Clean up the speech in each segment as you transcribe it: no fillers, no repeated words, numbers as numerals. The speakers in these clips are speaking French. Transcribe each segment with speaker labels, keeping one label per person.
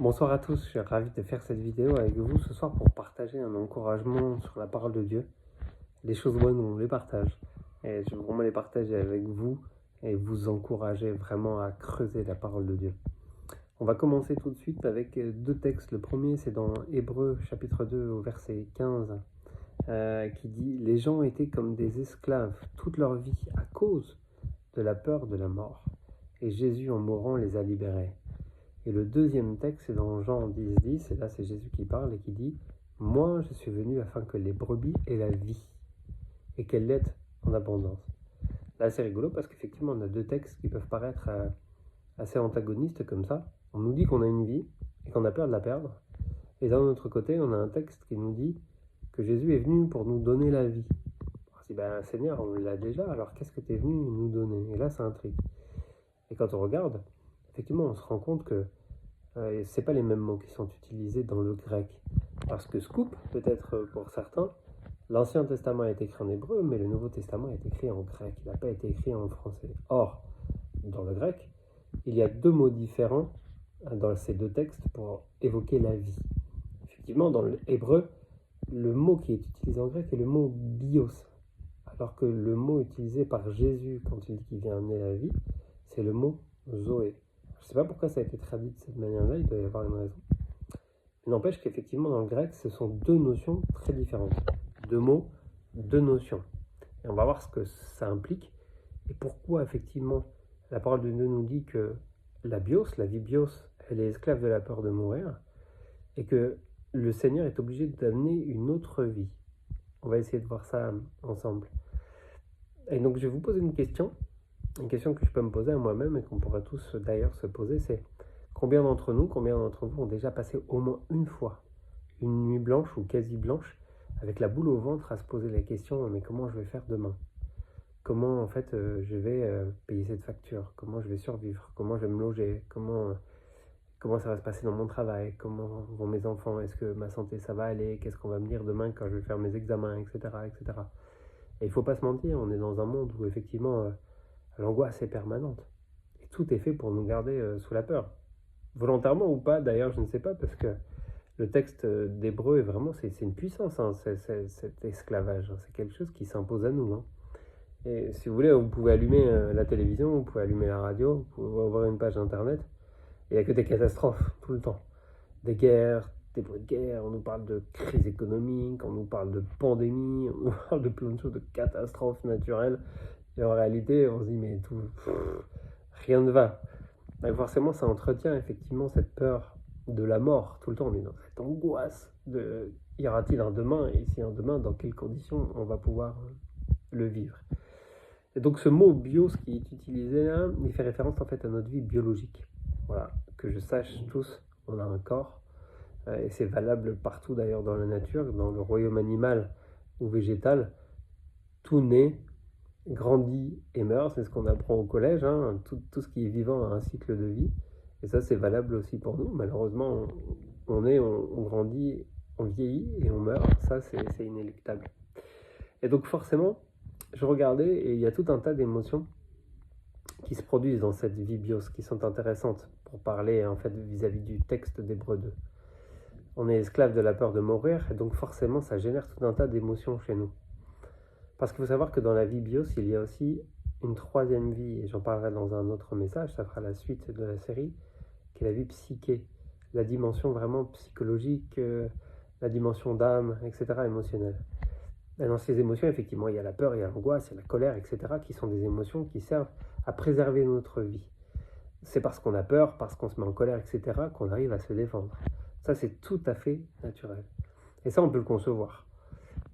Speaker 1: Bonsoir à tous, je suis ravi de faire cette vidéo avec vous ce soir pour partager un encouragement sur la parole de Dieu. Les choses bonnes, on les partage. Et je veux vraiment les partager avec vous et vous encourager vraiment à creuser la parole de Dieu. On va commencer tout de suite avec deux textes. Le premier, c'est dans Hébreux chapitre 2 au verset 15 qui dit « Les gens étaient comme des esclaves toute leur vie à cause de la peur de la mort. Et Jésus, en mourant, les a libérés. » Et le deuxième texte, c'est dans Jean 10, et là c'est Jésus qui parle et qui dit « Moi, je suis venu afin que les brebis aient la vie, et qu'elles l'aient en abondance. » Là, c'est rigolo parce qu'effectivement, on a deux textes qui peuvent paraître assez antagonistes comme ça. On nous dit qu'on a une vie et qu'on a peur de la perdre. Et d'un autre côté, on a un texte qui nous dit que Jésus est venu pour nous donner la vie. Alors, si ben Seigneur, on l'a déjà, alors qu'est-ce que tu es venu nous donner? Et là, c'est un truc. Et quand on regarde, effectivement, on se rend compte que c'est pas les mêmes mots qui sont utilisés dans le grec. Parce que scoop, peut-être pour certains, l'Ancien Testament a été écrit en hébreu, mais le Nouveau Testament a été écrit en grec. Il n'a pas été écrit en français. Or, dans le grec, il y a deux mots différents dans ces deux textes pour évoquer la vie. Effectivement, dans l'hébreu, le mot qui est utilisé en grec est le mot bios, alors que le mot utilisé par Jésus quand il dit qu'il vient amener la vie, c'est le mot zoé. Je ne sais pas pourquoi ça a été traduit de cette manière-là, il doit y avoir une raison. Mais n'empêche qu'effectivement, dans le grec, ce sont deux notions très différentes. Deux mots, deux notions. Et on va voir ce que ça implique et pourquoi, effectivement, la parole de Dieu nous dit que la bios, la vie bios, elle est esclave de la peur de mourir et que le Seigneur est obligé d'amener une autre vie. On va essayer de voir ça ensemble. Et donc, je vais vous poser une question que je peux me poser à moi-même et qu'on pourra tous d'ailleurs se poser, c'est combien d'entre vous ont déjà passé au moins une fois une nuit blanche ou quasi blanche avec la boule au ventre à se poser la question mais comment je vais faire demain? Comment en fait je vais payer cette facture? Comment je vais survivre? Comment je vais me loger? Comment ça va se passer dans mon travail? Comment vont mes enfants? Est-ce que ma santé ça va aller? Qu'est-ce qu'on va me dire demain quand je vais faire mes examens, etc. etc. Et il ne faut pas se mentir, on est dans un monde où effectivement l'angoisse est permanente. Et tout est fait pour nous garder sous la peur. Volontairement ou pas, d'ailleurs, je ne sais pas, parce que le texte d'Hébreu, vraiment, c'est une puissance, hein, cet esclavage. Hein, c'est quelque chose qui s'impose à nous. Hein. Et si vous voulez, vous pouvez allumer la télévision, vous pouvez allumer la radio, vous pouvez ouvrir une page internet, et il n'y a que des catastrophes, tout le temps. Des guerres, des bruits de guerre, on nous parle de crise économique, on nous parle de pandémie, on nous parle de plein de choses, de catastrophes naturelles. Et en réalité, on se dit, mais tout, rien ne va. Donc forcément, ça entretient effectivement cette peur de la mort. Tout le temps, on est dans cette angoisse de y aura-t-il un demain? Et si un demain, dans quelles conditions on va pouvoir le vivre? Et donc ce mot bios qui est utilisé là, il fait référence en fait à notre vie biologique. Voilà, que je sache tous, on a un corps. Et c'est valable partout d'ailleurs dans la nature, dans le royaume animal ou végétal. Tout naît, grandit et meurt, c'est ce qu'on apprend au collège, hein. Tout ce qui est vivant a un cycle de vie, et ça c'est valable aussi pour nous. Malheureusement, on grandit, on vieillit et on meurt, ça c'est inéluctable. Et donc forcément, je regardais et il y a tout un tas d'émotions qui se produisent dans cette vie bios, qui sont intéressantes pour parler en fait vis-à-vis du texte d'Hébreux 2. On est esclave de la peur de mourir, et donc forcément ça génère tout un tas d'émotions chez nous. Parce qu'il faut savoir que dans la vie bios, il y a aussi une troisième vie, et j'en parlerai dans un autre message, ça fera la suite de la série, qui est la vie psyché, la dimension vraiment psychologique, la dimension d'âme, etc., émotionnelle. Et dans ces émotions, effectivement, il y a la peur, il y a l'angoisse, il y a la colère, etc., qui sont des émotions qui servent à préserver notre vie. C'est parce qu'on a peur, parce qu'on se met en colère, etc., qu'on arrive à se défendre. Ça, c'est tout à fait naturel. Et ça, on peut le concevoir.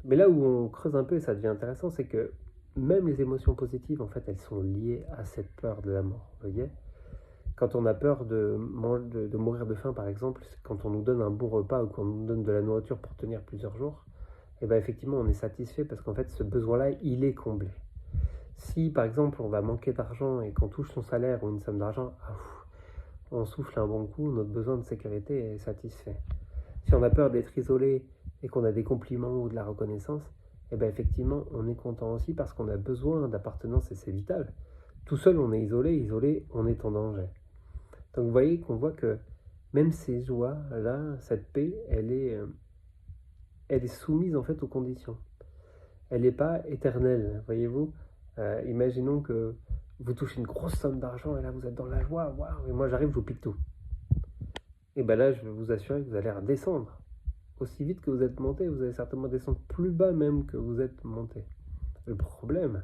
Speaker 1: Mais là où on creuse un peu et ça devient intéressant, c'est que même les émotions positives, en fait, elles sont liées à cette peur de la mort. Vous voyez ? Quand on a peur de mourir de faim, par exemple, quand on nous donne un bon repas ou qu'on nous donne de la nourriture pour tenir plusieurs jours, et bien effectivement, on est satisfait parce qu'en fait, ce besoin-là, il est comblé. Si, par exemple, on va manquer d'argent et qu'on touche son salaire ou une somme d'argent, on souffle un bon coup, notre besoin de sécurité est satisfait. Si on a peur d'être isolé et qu'on a des compliments ou de la reconnaissance, et bien effectivement, on est content aussi parce qu'on a besoin d'appartenance et c'est vital. Tout seul, on est isolé, on est en danger. Donc vous voyez qu'on voit que même ces joies-là, cette paix, elle est soumise en fait aux conditions. Elle n'est pas éternelle, voyez-vous. Imaginons que vous touchez une grosse somme d'argent et là vous êtes dans la joie, waouh, et moi j'arrive, je vous pique tout. Et bien là, je vais vous assurer que vous allez redescendre. Aussi vite que vous êtes monté, vous allez certainement descendre plus bas même que vous êtes monté. Le problème,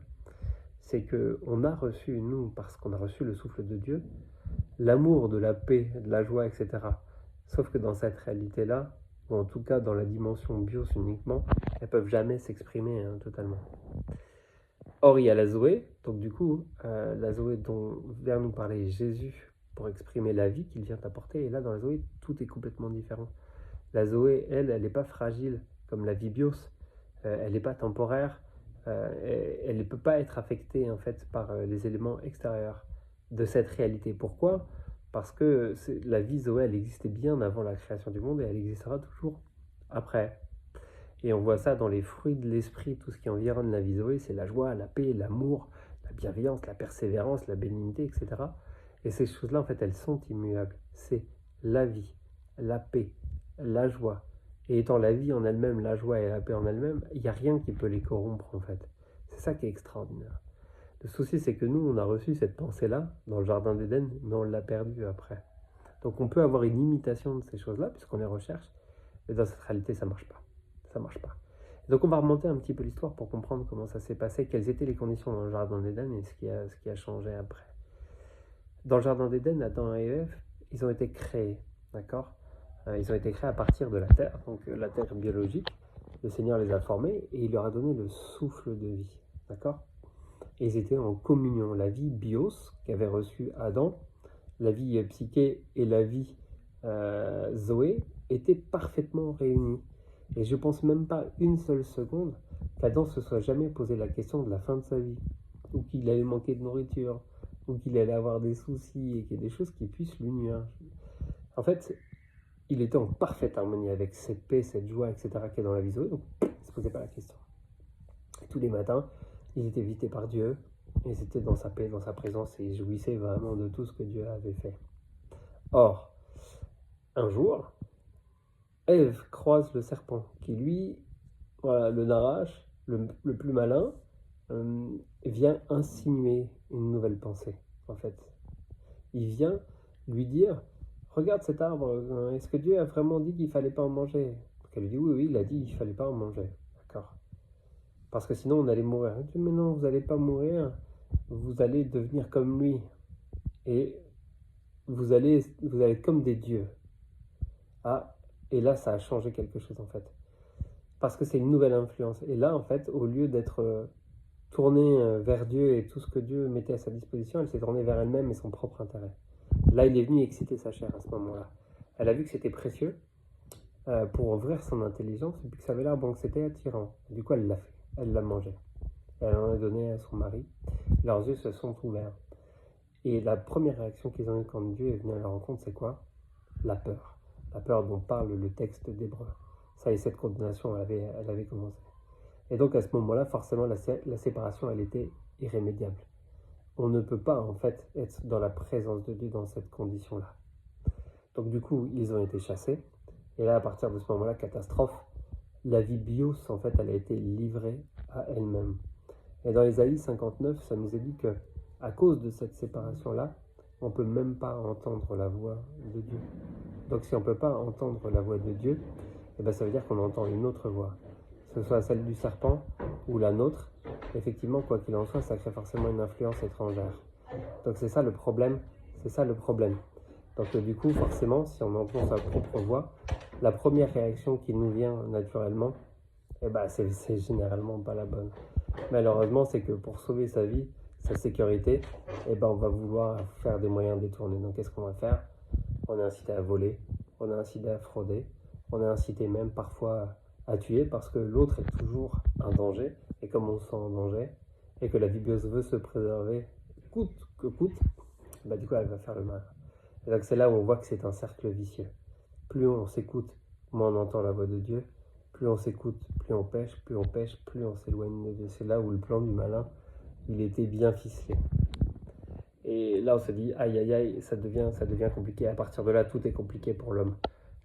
Speaker 1: c'est qu'on a reçu, nous, parce qu'on a reçu le souffle de Dieu, l'amour, de la paix, de la joie, etc. Sauf que dans cette réalité-là, ou en tout cas dans la dimension bios uniquement, elles ne peuvent jamais s'exprimer totalement. Or, il y a la Zoé, donc du coup, la Zoé dont vient nous parler Jésus pour exprimer la vie qu'il vient apporter, et là dans la Zoé, tout est complètement différent. La Zoé, elle n'est pas fragile comme la vie bios, elle n'est pas temporaire, elle ne peut pas être affectée en fait par les éléments extérieurs de cette réalité. Pourquoi ? Parce que la vie Zoé, elle existait bien avant la création du monde et elle existera toujours après. Et on voit ça dans les fruits de l'esprit, tout ce qui environne la vie Zoé, c'est la joie, la paix, l'amour, la bienveillance, la persévérance, la bénignité, etc. Et ces choses-là, en fait, elles sont immuables. C'est la vie, la paix, la joie. Et étant la vie en elle-même, la joie et la paix en elle-même, il n'y a rien qui peut les corrompre, en fait. C'est ça qui est extraordinaire. Le souci, c'est que nous, on a reçu cette pensée-là dans le jardin d'Éden, mais on l'a perdue après. Donc on peut avoir une imitation de ces choses-là, puisqu'on les recherche, mais dans cette réalité, ça ne marche pas. Ça marche pas. Donc on va remonter un petit peu l'histoire pour comprendre comment ça s'est passé, quelles étaient les conditions dans le jardin d'Éden et ce qui a changé après. Dans le jardin d'Éden, Adam et Ève, ils ont été créés, d'accord ? Ils ont été créés à partir de la terre, donc la terre biologique. Le Seigneur les a formés et il leur a donné le souffle de vie, d'accord ? Et ils étaient en communion. La vie bios qu'avait reçue Adam, la vie psyché et la vie Zoé étaient parfaitement réunies. Et je ne pense même pas une seule seconde qu'Adam se soit jamais posé la question de la fin de sa vie, ou qu'il allait manquer de nourriture, ou qu'il allait avoir des soucis, et qu'il y ait des choses qui puissent lui nuire. En fait, il était en parfaite harmonie avec cette paix, cette joie, etc. qui est dans la vie Zoé, donc il ne se posait pas la question. Et tous les matins, ils étaient visités par Dieu, et ils étaient dans sa paix, dans sa présence, et ils jouissaient vraiment de tout ce que Dieu avait fait. Or, un jour, Ève croise le serpent, qui lui, voilà, le Narash, le plus malin, vient insinuer une nouvelle pensée, en fait. Il vient lui dire, regarde cet arbre, est-ce que Dieu a vraiment dit qu'il ne fallait pas en manger ? Donc elle lui dit, oui, il a dit qu'il ne fallait pas en manger, d'accord. Parce que sinon on allait mourir. Elle dit, mais non, vous n'allez pas mourir, vous allez devenir comme lui, et vous allez être comme des dieux. Ah, et là ça a changé quelque chose en fait. Parce que c'est une nouvelle influence. Et là, en fait, au lieu d'être tournée vers Dieu et tout ce que Dieu mettait à sa disposition, elle s'est tournée vers elle-même et son propre intérêt. Là, il est venu exciter sa chair à ce moment-là. Elle a vu que c'était précieux pour ouvrir son intelligence et puis que ça avait l'air bon, que c'était attirant. Du coup, elle l'a fait. Elle l'a mangé. Elle en a donné à son mari. Leurs yeux se sont ouverts. Et la première réaction qu'ils ont eue quand Dieu est venu à leur rencontre, c'est quoi ? La peur. La peur dont parle le texte d'Hébreux. Ça y est, cette condamnation, elle avait commencé. Et donc à ce moment-là, forcément, la séparation, elle était irrémédiable. On ne peut pas, en fait, être dans la présence de Dieu dans cette condition-là. Donc du coup, ils ont été chassés. Et là, à partir de ce moment-là, catastrophe, la vie bios, en fait, elle a été livrée à elle-même. Et dans Ésaïe 59, ça nous est dit que à cause de cette séparation-là, on ne peut même pas entendre la voix de Dieu. Donc si on ne peut pas entendre la voix de Dieu, eh bien, ça veut dire qu'on entend une autre voix, que ce soit celle du serpent ou la nôtre. Effectivement, quoi qu'il en soit, ça crée forcément une influence étrangère. Donc c'est ça le problème, Donc du coup, forcément, si on entend sa propre voix, la première réaction qui nous vient naturellement, eh ben, c'est généralement pas la bonne. Malheureusement, c'est que pour sauver sa vie, sa sécurité, eh ben, on va vouloir faire des moyens détournés. Donc qu'est-ce qu'on va faire ? On est incité à voler, on est incité à frauder, on est incité même parfois à tuer parce que l'autre est toujours un danger. Et comme on se sent en danger et que la vie bios veut se préserver coûte que coûte, bah du coup elle va faire le mal. Et donc c'est là où on voit que c'est un cercle vicieux. Plus on s'écoute, moins on entend la voix de Dieu. Plus on s'écoute, plus on pêche, plus on s'éloigne de Dieu. C'est là où le plan du malin, il était bien ficelé. Et là, on se dit, aïe, aïe, aïe, ça devient compliqué. À partir de là, tout est compliqué pour l'homme.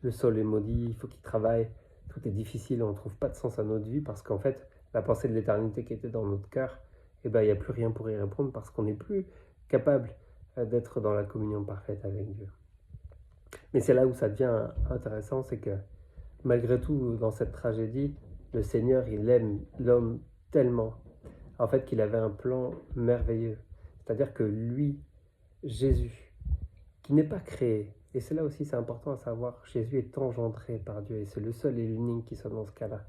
Speaker 1: Le sol est maudit, il faut qu'il travaille, tout est difficile, on ne trouve pas de sens à notre vie parce qu'en fait, la pensée de l'éternité qui était dans notre cœur, eh ben, il n'y a plus rien pour y répondre parce qu'on n'est plus capable d'être dans la communion parfaite avec Dieu. Mais c'est là où ça devient intéressant, c'est que malgré tout, dans cette tragédie, le Seigneur, il aime l'homme tellement, en fait, qu'il avait un plan merveilleux. C'est-à-dire que lui, Jésus, qui n'est pas créé, et c'est là aussi c'est important à savoir, Jésus est engendré par Dieu, et c'est le seul et l'unique qui soit dans ce cas-là.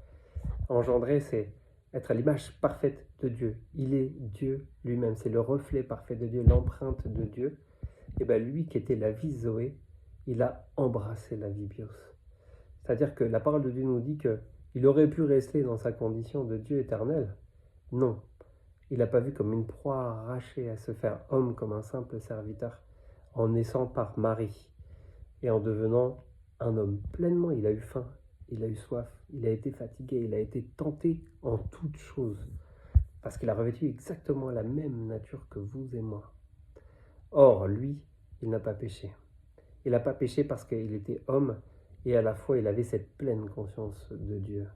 Speaker 1: Engendré, c'est être à l'image parfaite de Dieu. Il est Dieu lui-même, c'est le reflet parfait de Dieu, l'empreinte de Dieu. Et bien lui qui était la vie Zoé, il a embrassé la vie Bios. C'est-à-dire que la parole de Dieu nous dit qu'il aurait pu rester dans sa condition de Dieu éternel. Non, il n'a pas vu comme une proie arrachée à se faire homme comme un simple serviteur, en naissant par Marie et en devenant un homme pleinement. Il a eu faim, il a eu soif, il a été fatigué, il a été tenté en toutes choses, parce qu'il a revêtu exactement la même nature que vous et moi. Or, lui, il n'a pas péché. Il n'a pas péché parce qu'il était homme et à la fois il avait cette pleine conscience de Dieu,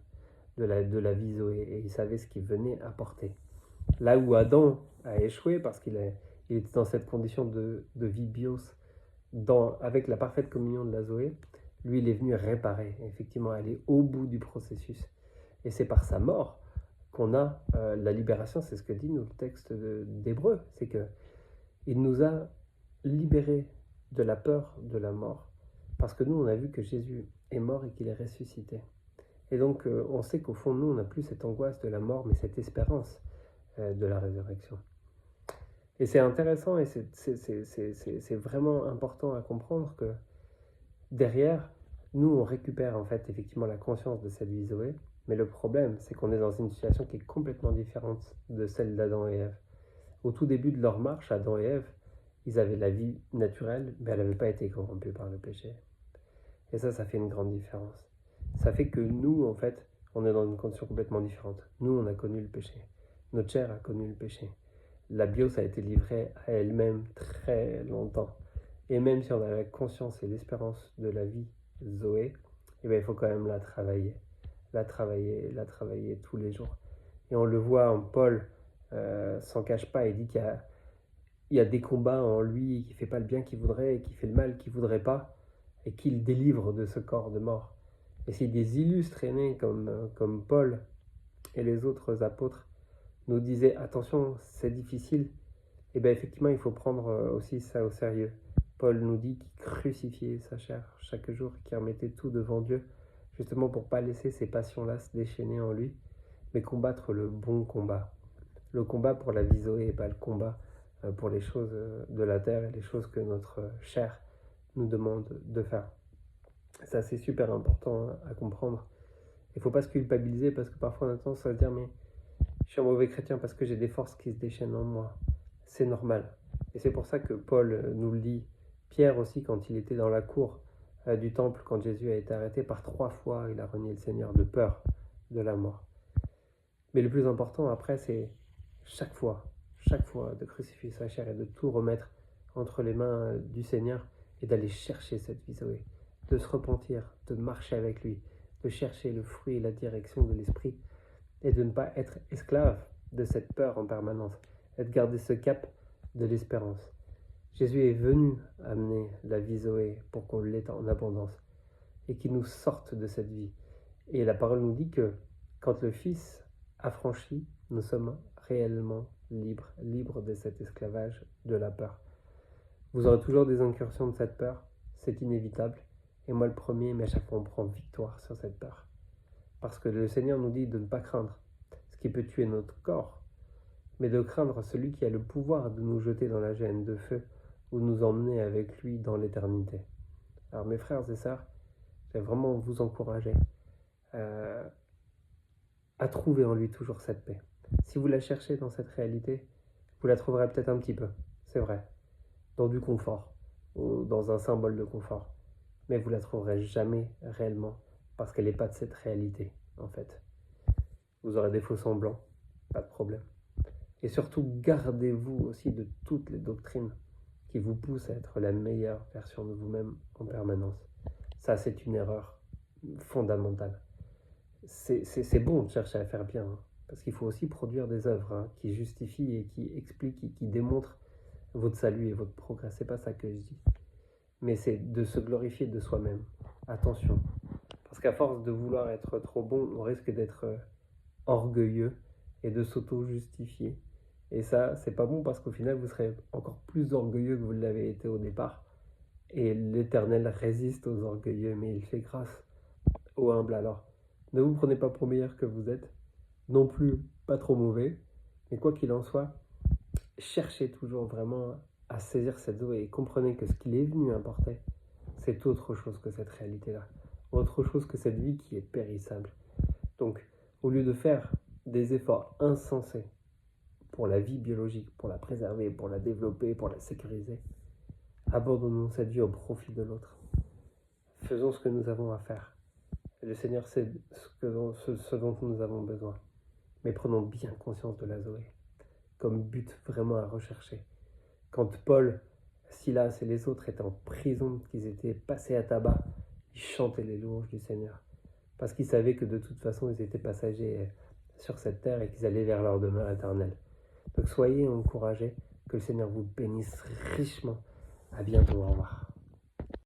Speaker 1: de la vie Zoé, et il savait ce qu'il venait apporter. Là où Adam a échoué parce qu'il était dans cette condition de vie bios, avec la parfaite communion de la Zoé, lui il est venu réparer, effectivement aller au bout du processus. Et c'est par sa mort qu'on a la libération, c'est ce que dit nous le texte d'Hébreu, c'est qu'il nous a libérés de la peur de la mort, parce que nous on a vu que Jésus est mort et qu'il est ressuscité. Et donc on sait qu'au fond de nous on n'a plus cette angoisse de la mort, mais cette espérance de la résurrection. Et c'est intéressant et c'est vraiment important à comprendre que derrière, nous on récupère en fait effectivement la conscience de cette vie Zoé, mais le problème c'est qu'on est dans une situation qui est complètement différente de celle d'Adam et Ève. Au tout début de leur marche, Adam et Ève, ils avaient la vie naturelle, mais elle n'avait pas été corrompue par le péché. Et ça fait une grande différence. Ça fait que nous, en fait, on est dans une condition complètement différente. Nous, on a connu le péché. Notre chair a connu le péché. La bios a été livrée à elle-même très longtemps. Et même si on a la conscience et l'espérance de la vie Zoé, eh bien, il faut quand même la travailler tous les jours. Et on le voit en Paul, s'en cache pas, il dit qu'il y a des combats en lui, qui ne fait pas le bien qu'il voudrait et qui fait le mal qu'il ne voudrait pas, et qu'il délivre de ce corps de mort. Et si des illustres aînés comme Paul et les autres apôtres nous disaient attention, c'est difficile, et bien effectivement il faut prendre aussi ça au sérieux. Paul nous dit qu'il crucifiait sa chair chaque jour, qu'il remettait tout devant Dieu, justement pour ne pas laisser ces passions-là se déchaîner en lui, mais combattre le bon combat. Le combat pour la vie Zoé et pas le combat pour les choses de la terre et les choses que notre chair nous demande de faire. Ça c'est super important à comprendre. Il ne faut pas se culpabiliser parce que parfois on a tendance à se dire mais je suis un mauvais chrétien parce que j'ai des forces qui se déchaînent en moi. C'est normal. Et c'est pour ça que Paul nous le dit. Pierre aussi, quand il était dans la cour du temple, quand Jésus a été arrêté, par 3 fois, il a renié le Seigneur de peur de la mort. Mais le plus important après, c'est chaque fois, de crucifier sa chair et de tout remettre entre les mains du Seigneur et d'aller chercher cette vie Zoé, de se repentir, de marcher avec lui, de chercher le fruit et la direction de l'Esprit et de ne pas être esclave de cette peur en permanence et de garder ce cap de l'espérance. Jésus est venu amener la vie Zoé pour qu'on l'ait en abondance et qu'il nous sorte de cette vie. Et la parole nous dit que quand le Fils a franchi, nous sommes réellement libres de cet esclavage de la peur. Vous aurez toujours des incursions de cette peur, c'est inévitable. Et moi le premier, mais à chaque fois on prend victoire sur cette peur. Parce que le Seigneur nous dit de ne pas craindre ce qui peut tuer notre corps, mais de craindre celui qui a le pouvoir de nous jeter dans la géhenne de feu ou nous emmener avec lui dans l'éternité. Alors mes frères et sœurs, je vais vraiment vous encourager à trouver en lui toujours cette paix. Si vous la cherchez dans cette réalité, vous la trouverez peut-être un petit peu, c'est vrai, dans du confort ou dans un symbole de confort, mais vous la trouverez jamais réellement parce qu'elle n'est pas de cette réalité en fait. Vous aurez des faux semblants, pas de problème. Et surtout, gardez-vous aussi de toutes les doctrines qui vous pousse à être la meilleure version de vous-même en permanence. Ça, c'est une erreur fondamentale. C'est bon de chercher à faire bien, hein, parce qu'il faut aussi produire des œuvres hein, qui justifient et qui expliquent et qui démontrent votre salut et votre progrès. C'est pas ça que je dis. Mais c'est de se glorifier de soi-même. Attention. Parce qu'à force de vouloir être trop bon, on risque d'être orgueilleux et de s'auto-justifier. Et ça, c'est pas bon parce qu'au final, vous serez encore plus orgueilleux que vous l'avez été au départ. Et l'Éternel résiste aux orgueilleux, mais il fait grâce aux humbles. Alors, ne vous prenez pas pour meilleur que vous êtes, non plus pas trop mauvais, mais quoi qu'il en soit, cherchez toujours vraiment à saisir cette eau et comprenez que ce qu'il est venu apporter, c'est autre chose que cette réalité-là, autre chose que cette vie qui est périssable. Donc, au lieu de faire des efforts insensés pour la vie biologique, pour la préserver, pour la développer, pour la sécuriser, abandonnons cette vie au profit de l'autre. Faisons ce que nous avons à faire. Le Seigneur sait ce dont nous avons besoin. Mais prenons bien conscience de la Zoé, comme but vraiment à rechercher. Quand Paul, Silas et les autres étaient en prison, qu'ils étaient passés à tabac, ils chantaient les louanges du Seigneur. Parce qu'ils savaient que de toute façon, ils étaient passagers sur cette terre et qu'ils allaient vers leur demeure éternelle. Donc soyez encouragés, que le Seigneur vous bénisse richement. À bientôt, au revoir.